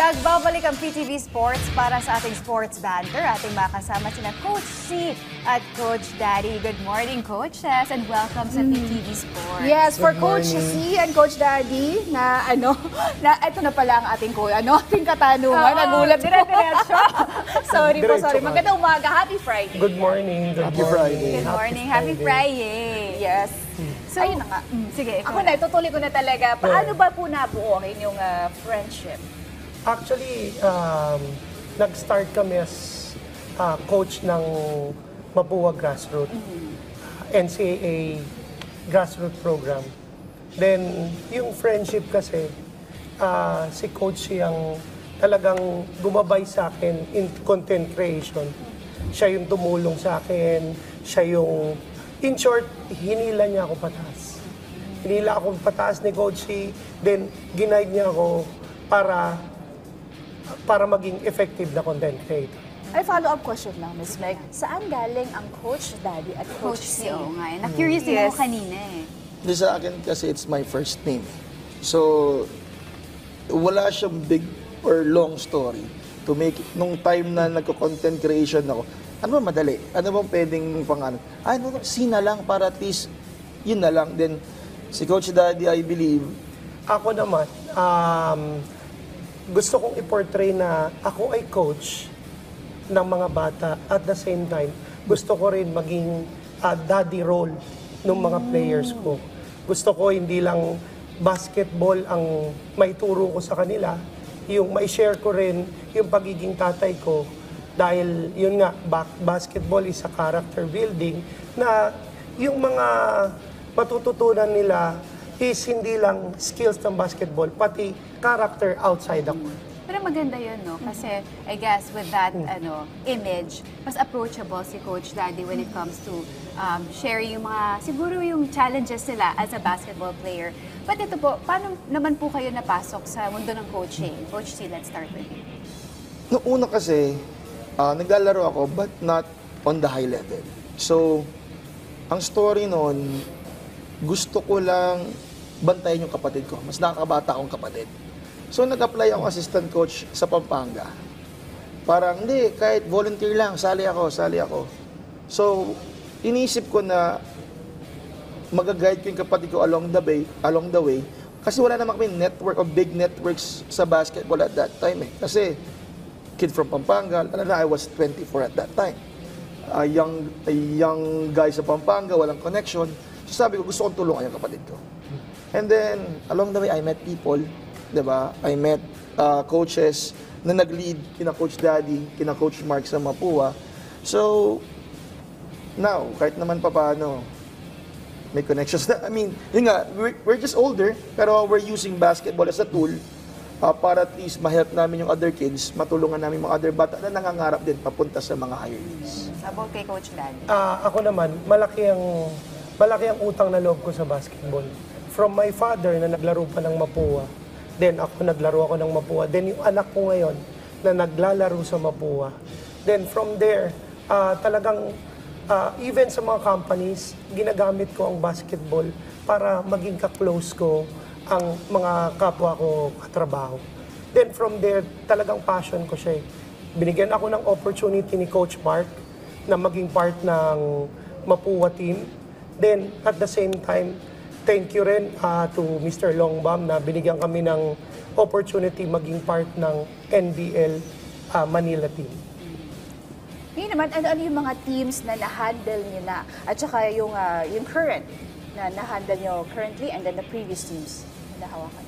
Nagbabalik ang PTV Sports para sa ating sports banter. Ating makasama sina Coach C at Coach Daddy. Good morning, coaches, and welcome sa PTV Sports. Yes, for Coach C and Coach Daddy, na ito na pala ang ating ating katanungan. Nagulat ko. sorry. Magandang umaga. Happy Friday. Good morning. Happy Friday. Good morning. Happy Friday. Yes. So, ayun na nga. Sige, Ako na, itutuloy ko na talaga. Paano ba po nabuo ang inyong friendship? Actually, nag-start kami as coach ng Mapua Grassroots, NCAA Grassroots Program. Then, yung friendship kasi, si Coach siyang talagang gumabay sa akin in content creation. Siya yung tumulong sa akin, siya yung, in short, hinila niya ako pataas. Hinila ako pataas ni Coach C, then ginaid niya ako para maging effective na content creator. Ay, follow-up question lang, Ms. Meg. Saan galing ang Coach Daddy at Coach Coach C, C? oo nga. Na-curious din ako kanina eh. Hindi sa akin kasi it's my first name. So, wala siyang big or long story to make it. Nung time na nagko-content creation ako, ano ba madali? Ano bang pwedeng pangalan? Ay, no, C na lang para at least yun na lang. Then, si Coach Daddy, I believe, Ako naman, gusto kong i-portray na ako ay coach ng mga bata. At the same time, gusto ko rin maging daddy role ng mga players ko. Gusto ko hindi lang basketball ang maituro ko sa kanila, yung mai-share ko rin yung pagiging tatay ko. Dahil yun nga, basketball is a character building na yung mga matututunan nila is hindi lang skills ng basketball, pati character outside the court. Pero maganda yun, no? Kasi, I guess, with that image, mas approachable si Coach Daddy when it comes to sharing yung mga, siguro yung challenges nila as a basketball player. But ito po, paano naman po kayo napasok sa mundo ng coaching? Coach C, let's start with you. noong una kasi, naglalaro ako but not on the high level. So, ang story noon, gusto ko lang bantayan yung kapatid ko. Mas nakakabata akong kapatid. So, nag-apply ako assistant coach sa Pampanga. Parang, hindi, kahit volunteer lang, sali ako. So, iniisip ko na mag-guide ko yung kapatid ko along the way. Kasi wala naman kami network of big networks sa basketball at that time eh. Kasi, kid from Pampanga, I was 24 at that time. A young guy sa Pampanga, walang connection. So sabi ko, gusto kong tulungan yung kapatid ko. And then, along the way, I met people, diba? I met coaches na nag-lead, kina Coach Daddy, kina Coach Mark sa Mapua. So, now, kahit naman pa paano, may connections na. I mean, yun nga, we're just older, pero we're using basketball as a tool para at least ma-help namin yung other kids, matulungan namin mga other bata na nangangarap din papunta sa mga higher leagues. About kay Coach Daddy. Ako naman, malaki ang utang na loob ko sa basketball. From my father na naglaro pa ng Mapua, then naglaro ako ng Mapua, then yung anak ko ngayon na naglalaro sa Mapua. Then from there, talagang even sa mga companies, ginagamit ko ang basketball para maging ka-close ko ang mga kapwa ko katrabaho. Then from there, talagang passion ko siya. Binigyan ako ng opportunity ni Coach Mark na maging part ng Mapua team. Then at the same time, thank you rin to Mr. Longbam na binigyan kami ng opportunity maging part ng NBL Manila team. Ngayon naman, ano yung mga teams na na-handle nyo na? At saka yung current na na-handle nyo currently and then the previous teams na nahawakan.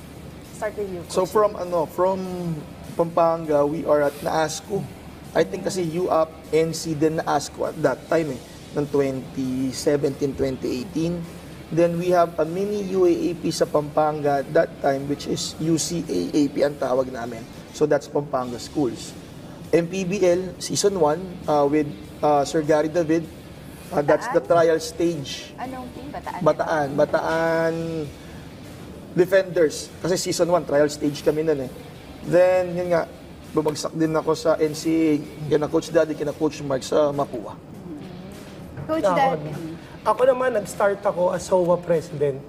Start with you, Coach. So from Pampanga, we are at NAASCO. I think kasi UAP, NC din NAASCO at that time ng 2017, 2018. Then we have a mini UAAP sa Pampanga at that time which is UCAAP ang tawag namin. So that's Pampanga Schools. MPBL Season 1 with Sir Gary David. That's the trial stage. Anong team? Bataan Defenders. Kasi Season 1, trial stage kami nun eh. Then, yun nga, bumagsak din ako sa NCAA, kina Coach Daddy, kina Coach Mark sa Mapua. Coach Daddy. Ako naman, nag-start ako as HOA President.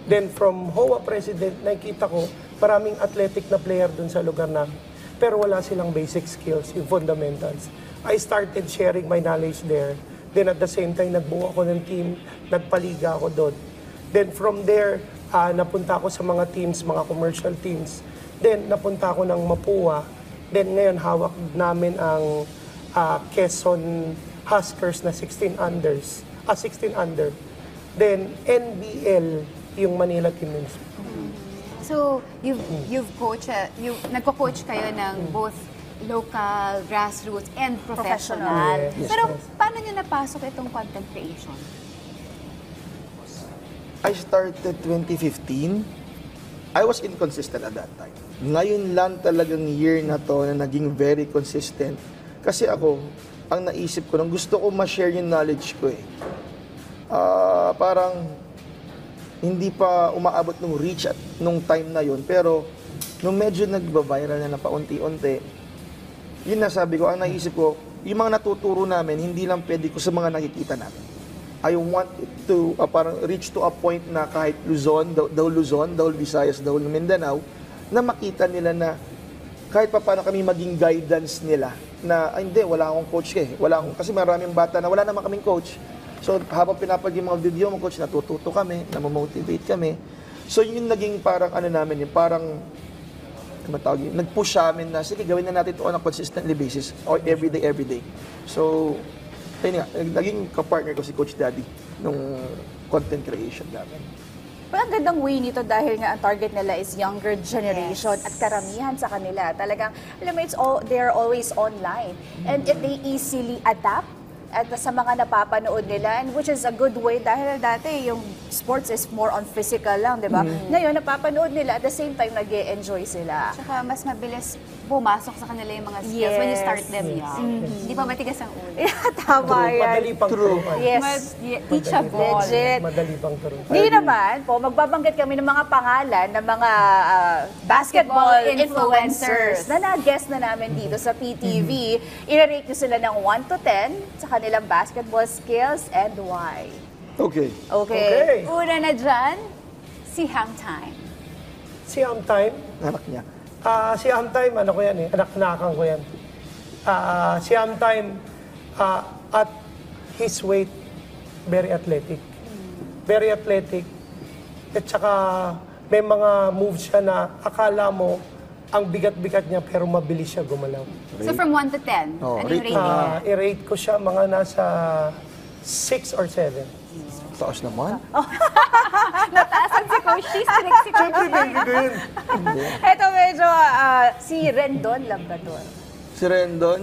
Then from HOA President, nakikita ko maraming athletic na player dun sa lugar namin. pero wala silang basic skills, yung fundamentals. I started sharing my knowledge there. Then at the same time, nagbuo ako ng team, nagpaliga ako doon. Then from there, napunta ako sa mga teams, mga commercial teams. Then napunta ako ng Mapua. Then ngayon, hawak namin ang Quezon Huskers na 16 under. Then NBL, yung Manila Team Men's. So, you've coached, nagko-coach kayo ng both local, grassroots, and professional. Yes, Pero yes. paano nyo napasok itong content creation? I started 2015. I was inconsistent at that time. Ngayon lang talagang year na to na naging very consistent. Kasi ako, ang naisip ko, nang gusto ko ma-share yung knowledge ko eh. Parang hindi pa umaabot ng reach at nung time na yun. Pero nung medyo nagba-viral na paunti-unti, yun na sabi ko, ang naisip ko, yung mga natuturo namin, hindi lang pwede ko sa mga nakikita namin. I want it to parang reach to a point na kahit Luzon, daw Visayas, daw Mindanao, na makita nila na kahit pa paano kami maging guidance nila na, hindi, wala akong coach kasi maraming bata na wala naman kaming coach. So, habang pinapag yung mga video mo, coach, natututo kami, namomotivate kami. So, yun naging parang namin, yung parang, nag-push sa amin na, sige, gawin na natin ito on a consistently basis, or everyday. So, ayun nga, naging kapartner ko si Coach Daddy nung content creation namin. Pero ang gandang way nito dahil nga ang target nila is younger generation at karamihan sa kanila. Talagang, alam mo, they're always online. And if they easily adapt at sa mga napapanood nila, and which is a good way dahil dati yung sports is more on physical lang, di ba? Ngayon, napapanood nila at the same time nag-e-enjoy sila. Tsaka mas mabilis pumasok sa kanila yung mga skills when you start them young. Hindi pa matigas ang ulo. Tama yan. Madali pang turuan. Yes. Teachable. Legit. Madali pang turuan. Hindi naman po, magbabanggit kami ng mga pangalan ng mga basketball influencers na na-guest na namin dito sa PTV. I-rate nyo sila ng 1 to 10 sa kanilang basketball skills and why. Okay. Okay. Una na dyan, si Hang Time. Si Amtime, Anak niya. si Amtime, ano ko yan anak-anakan ko yan. Si Amtime, at his weight, very athletic. Very athletic. At saka, may mga moves siya na akala mo, ang bigat-bigat niya pero mabilis siya gumalaw. So from 1 to 10, Oh, ano yung rate rating? I-rate ko siya mga nasa 6 or 7. Taas naman. Nataasan si Coach T, strict si Coach T. Ito medyo si Rendon Labrador. Si Rendon,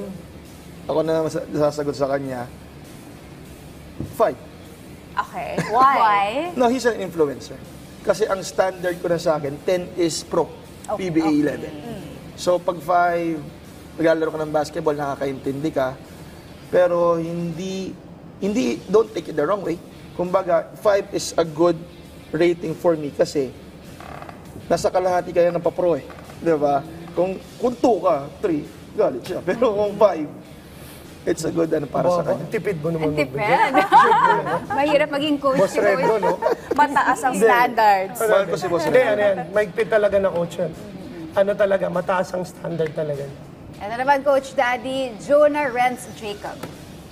ako na sasagot sa kanya, 5. Okay. Why? No, he's an influencer. Kasi ang standard ko na sa akin, 10 is pro, PBA level. So pag 5, naglalaro ka ng basketball, nakakaintindi ka, pero hindi, don't take it the wrong way. Kumbaga, 5 is a good rating for me kasi nasa kalahati kaya ng papro eh. Di ba? Kung 2 ka, 3, galit siya. Pero kung 5, it's a good para sa kanya. Tipid mo naman. Ang tipid. Mahirap maging coach Boss si Rendo, Coach. no? Mataas ang standards. Mahal ko si Boss Hindi, Rendo. ano yan. Maigpit talaga na coach yan. Ano talaga, mataas ang standard talaga. Ito naman, Coach Daddy, Jonah Renz Jacob.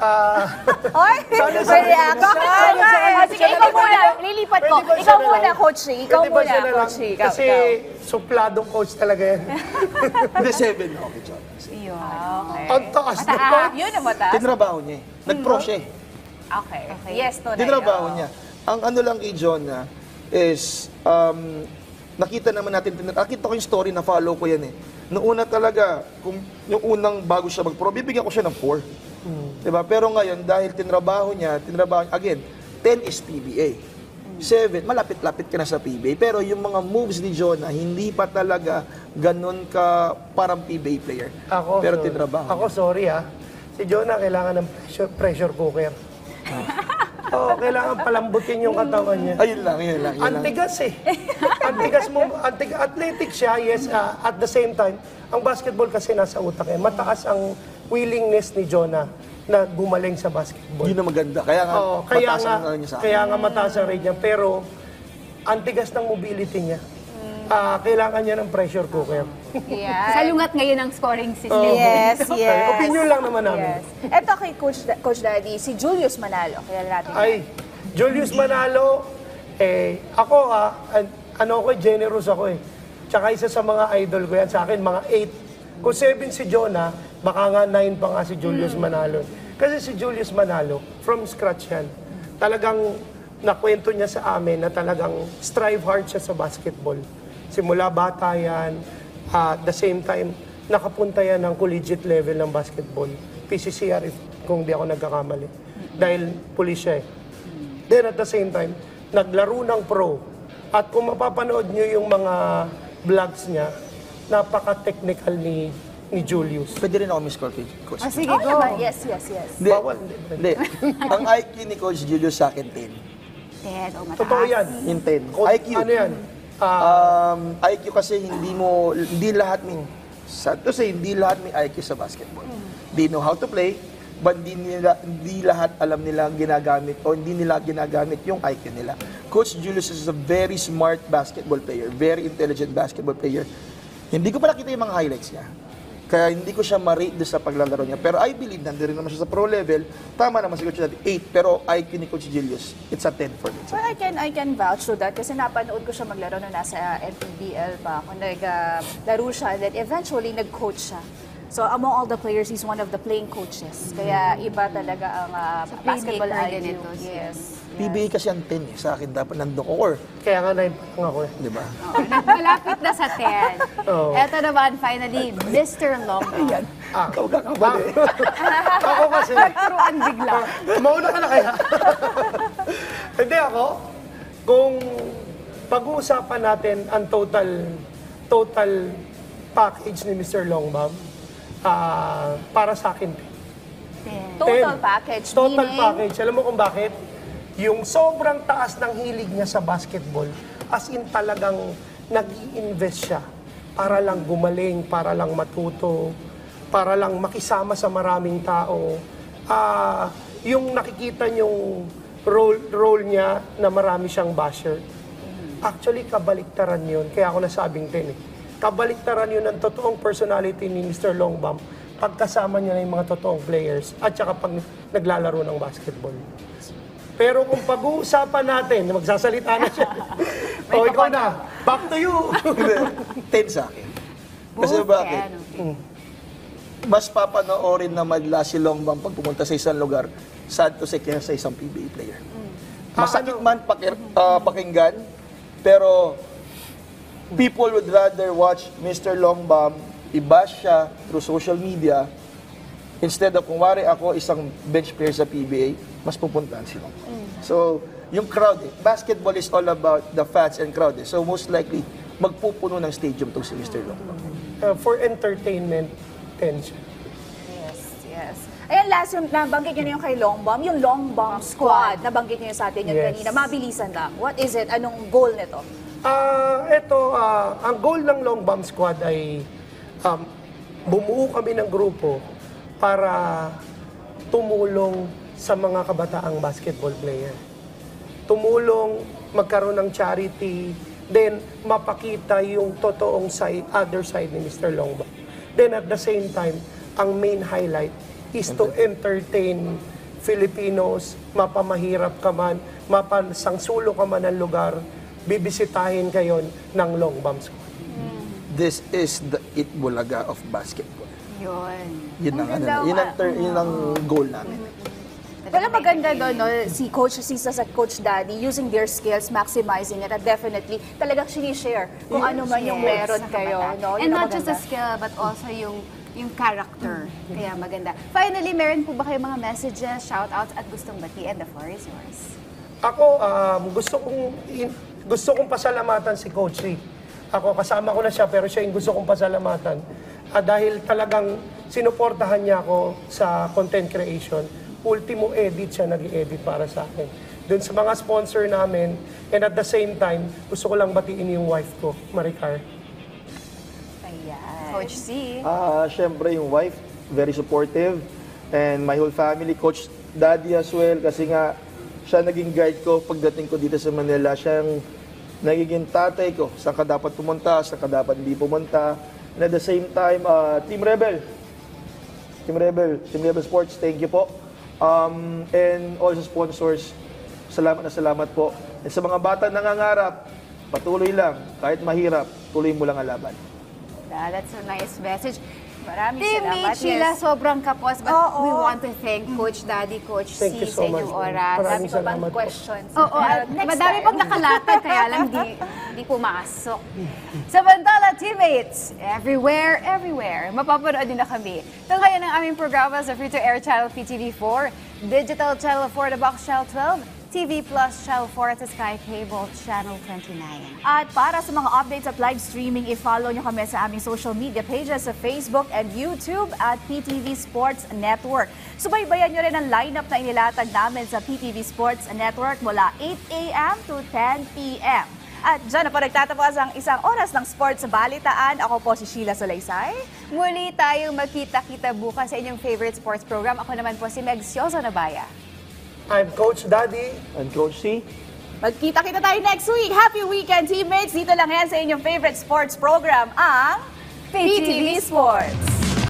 Oy, may reaction. Sige, ikaw muna. Lilipat ko. Pwede ba Ikaw siya na muna, lang? Coach Ray. Ikaw Pwede ba muna, siya na lang? Coach Ray. Ikaw, Kasi supladong coach talaga yan. Hindi, 7. Okay, John. Yun. Okay. Ang taas na Mataas. coach. Yun ang mataas. Tinrabaho niya eh. Nag-pro siya eh. Okay. Yes, to na Tinrabaho niya. Ang ano lang kay Jonah is, nakita naman natin, nakita ko yung story na follow ko yan eh. Noong una talaga, kung yung unang bago siya mag-pro, bibigyan ko siya ng 4. Diba? Pero ngayon, dahil tinrabaho niya, again, 10 is PBA. 7, malapit-lapit ka na sa PBA. Pero yung mga moves ni Jonah, hindi pa talaga ganun ka parang PBA player. Pero Sorry. tinrabaho Ako, niya. sorry Si Jonah kailangan ng pressure cooker. Kailangan palambutin yung katawan niya. Ayun lang. Antigas eh. Athletic siya, yes. At the same time, ang basketball kasi nasa utak eh. Mataas ang willingness ni Jonah na gumaling sa basketball. Yun na maganda. Kaya nga, mataas ang ano niya sa akin. Kaya nga mataas ang rate niya. Pero, antigas ng mobility niya. Kailangan niya ng pressure cooker. Yeah. Salungat ngayon ang scoring system. Yes, yes. Opinion lang naman namin. Yes. Eto kay Coach Daddy, si Julius Manalo. Kilala natin. Ay, Julius Manalo, ako ano ako, generous ako eh. Tsaka isa sa mga idol ko yan, sa akin, mga 8. Kung 7 si Jonah, baka nga 9 pa nga si Julius Manalo. Kasi si Julius Manalo, from scratch yan. Talagang nakwento niya sa amin na talagang strive hard siya sa basketball. Simula bata yan, at the same time, nakapunta yan ng collegiate level ng basketball. PCCR, kung di ako nagkakamali. Dahil pulis siya eh. Then at the same time, naglaro ng pro. At kung mapapanood nyo yung mga vlogs niya, napaka-technical ni Julius. Pwede rin ako miss-score kay Coach. Sige, Oh, go. naman. Yes, yes, yes. Hindi. Bawal. Hindi. Ang IQ ni Coach Julius sa akin, 10. Ted, mataas. Totoo yan. Yung 10. IQ. Ano yan? IQ kasi hindi lahat hindi lahat may IQ sa basketball. They know how to play, but hindi lahat alam nila ginagamit o hindi nila ginagamit yung IQ nila. Coach Julius is a very smart basketball player, very intelligent basketball player. Hindi ko pa nakita yung mga highlights niya. Kaya hindi ko siya ma-rate doon sa paglalaro niya. Pero I believe nandiyan rin naman siya sa pro level. Tama naman si Coach Daddy, 8. Pero IQ ni Coach Julius, it's a 10 for me. Well, I can vouch to that kasi napanood ko siya maglaro na nasa MPBL pa. Kung naglaro siya, then eventually nag-coach siya. So among all the players, he's one of the playing coaches. Kaya iba talaga ang basketball playmaker IQ. ganito, Yes. PBA kasi ang 10 eh. Sa akin dapat nandun ko. Or, Kaya nga 9 pa ako eh. di ba? Malapit na sa 10. Oo. Eto naman, finally, Mr. Longball. Ikaw kakabali. Ako kasi, Turuan bigla. mauna ka na kaya? Hindi ako, kung pag-uusapan natin ang total package ni Mr. Longbam, para sa akin, Total 10. package. Total meaning, package. Alam mo kung bakit? Yung sobrang taas ng hilig niya sa basketball, as in talagang nag-i-invest siya para lang gumaling, para lang matuto, para lang makisama sa maraming tao. Yung nakikita niyong role niya na marami siyang basher, actually kabaliktaran yun. Kaya ako nasabing 10 eh. Kabaliktaran yun ng totoong personality ni Mr. Longbam pagkasama niya na yung mga totoong players at saka pag naglalaro ng basketball. Pero kung pag-uusapan natin, magsasalita na siya. O, ikaw na. Back to you. 10 sa akin. Kasi bakit? Mas papanoorin na madla si Longbam pag pumunta sa isang lugar, sad to say, kaya sa isang PBA player. Masakit man pakinggan, pero people would rather watch Mr. Longbam, i-bash siya through social media, instead of kung wari ako isang bench player sa PBA, mas pupuntahan si Longbam. So, yung crowd, basketball is all about the fans and crowd. So, most likely, magpupuno ng stadium to si Mr. Longbam. For entertainment, 10 siya. Yes, yes. Ayan, last yung nabanggit niyo na yung kay Longbam, yung Longbam Squad. Nabanggit niyo sa atin yun Yes. kanina. Mabilisan lang. What is it? Anong goal nito? Ang goal ng Longbam Squad ay bumuo kami ng grupo para tumulong sa mga kabataang basketball player. Tumulong, magkaroon ng charity, then mapakita yung totoong other side ni Mr. Longbam. Then at the same time, ang main highlight is to entertain Filipinos, mapamahirap ka man, mapasangsulo ka man ng lugar, bibisitahin kayo ng Longbam Squad. This is the Itbulaga of basketball. Yun. Yun ang, ganda, yun ang goal namin. Wala maganda doon, no? Si Coach Sisa sa Coach Daddy, using their skills, maximizing it, at definitely talagang sinishare kung ano man yung meron Sa kayo. kabataan. No? And Yun ang not just a maganda. skill, but also yung character. Kaya maganda. Finally, meron po ba kayong mga messages, shoutouts, at gustong batiin? The floor is yours. Ako, gusto kong pasalamatan si Coach Rick. Ako, kasama ko na siya, pero siya yung gusto kong pasalamatan. Dahil talagang sinuportahan niya ako sa content creation. Ultimo edit siya nag-edit para sa akin. Doon sa mga sponsor namin, and at the same time, gusto ko lang batiin yung wife ko, Maricar. Ayan. Coach C. Siyempre yung wife, very supportive. And my whole family, Coach Daddy as well, kasi nga siya naging guide ko pagdating ko dito sa Manila. Siya yung nagiging tatay ko. Saan ka dapat pumunta, saan ka dapat hindi pumunta. And at the same time, Team Rebel Sports, thank you po. And all sa sponsors, salamat na salamat po. And sa mga bata nangangarap, patuloy lang, kahit mahirap, tuloy mo lang ang laban. That's a nice message. Maraming Teammate salamat. Sheila, Yes. sobrang kapos. But Oo. we want to thank Coach Daddy, Coach Thank you C so sa much. inyong oras. Maraming Dami pa bang salamat po. questions? Oo, at Next madami time. pang nakalatag, kaya lang di pumasok. Samantala, teammates, everywhere, mapapanood din na kami. Tunghayan ang aming programa sa free-to-air channel PTV4, digital channel 4 The Box Channel 12, TV Plus Channel 4 at sa Sky Cable Channel 29. At para sa mga updates at live streaming, i-follow nyo kami sa aming social media pages sa Facebook and YouTube at PTV Sports Network. Subaybayan nyo rin ang lineup na inilatag namin sa PTV Sports Network mula 8 a.m. to 10 p.m. At dyan na po nagtatapos ang isang oras ng sports balitaan. Ako po si Sheila Solaysay. Muli tayong magkita-kita bukas sa inyong favorite sports program. Ako naman po si Meg Sioso Nabaya. I'm Coach Daddy. And Coach C, Magkita-kita tayo next week. Happy weekend, teammates! Dito lang yan sa inyong favorite sports program, ang PTV Sports.